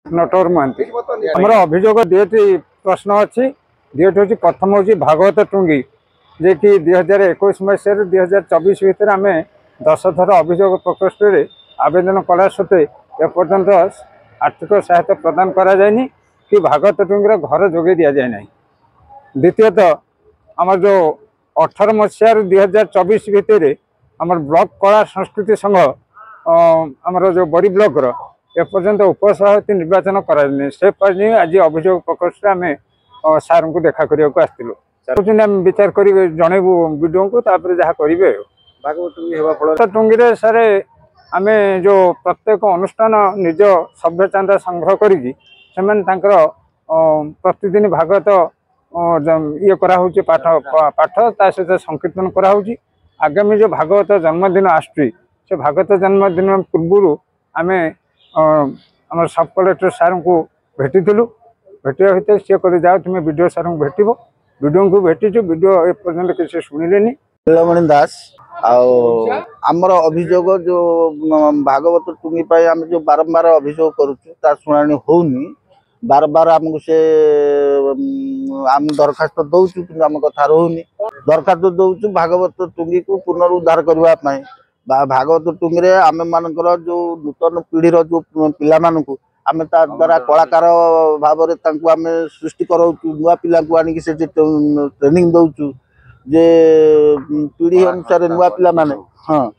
नटवर महंती आमर अभियोग दुईटी प्रश्न अच्छी दुईटी हूँ प्रथम हूँ भागवत टुंगी जे कि 2021 मसीह 2024 भितर आम 10 थर अभियोग प्रकोष्ठ में आवेदन कला सत्वे एपर्यंत आर्थिक सहायता प्रदान करा जाएनी कि भागवत टुंगीर घर जोगे दि जाए ना। द्वितीयतः आम जो 18 मसीह 2024 भितर आम ब्लॉक कला संस्कृति संघ आमर जो बड़ी ब्लॉक एपर्यंत उपसभापति निर्वाचन कराने से आज अभियोग प्रकोष्ठ आम सार को देखा करने आसलु विचार कर जनइबू वीडियो को जहाँ करेंगे भागवत टुंगी सार आम जो प्रत्येक अनुष्ठान निज सभ्य चांदा संग्रह करी प्रतिदिन भागवत ये कराऊँच पाठ पाठ ता सहित संकीर्तन कराऊँच। आगामी जो भागवत जन्मदिन आसुची से भागवत जन्मदिन पूर्व आम आम सब कलेक्टर सार को भेटी भेटा भितर सी कह जाओ तुम विडीओ सार को भेट विडीओ को भेटीचु विडीओ एपर्यंत किसी शुणिले नीलमणि दास आमर अभियोग जो भागवत टुंगी आम जो बारंबार अभियोग करुचु शुणाणी होनी बार बार आमको से आम दरखास्त दौचु कि आम कथा रोनी दरखास्त दौचु भागवत टुंगी को पुनरुद्धार करने भागवत टुंगी आम मानकर जो नूतन पीढ़ी जो पिला मानू आम द्वारा कलाकार भाव आम सृष्टि कराऊँ नुआ पिला को आनिक से ट्रेनिंग दौचु जे पीढ़ी अनुसार नुआ पिला माने हाँ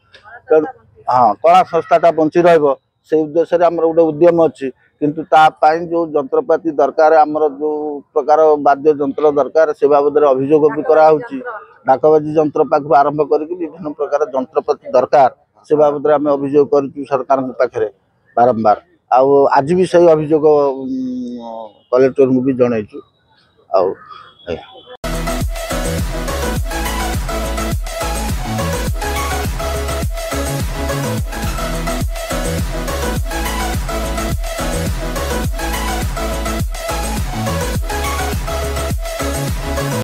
हाँ कला संस्थाटा बंची रहिबो से उद्देश्य आमर गोटे उद्यम अच्छी किंतु तापाई जो जंत्रपाति दरकार आमर जो प्रकार वाद्य जंत्र दरकार से बाबद अभियोग भी कराऊँच डाकबाजी जंत्र पाख आरंभ करके विभिन्न प्रकार जंत्रपाति दरकार से बाबद आम अभियोग करूँ सरकार पाखे बारंबार आज भी सही अभियोग कलेक्टर को भी जनईचु।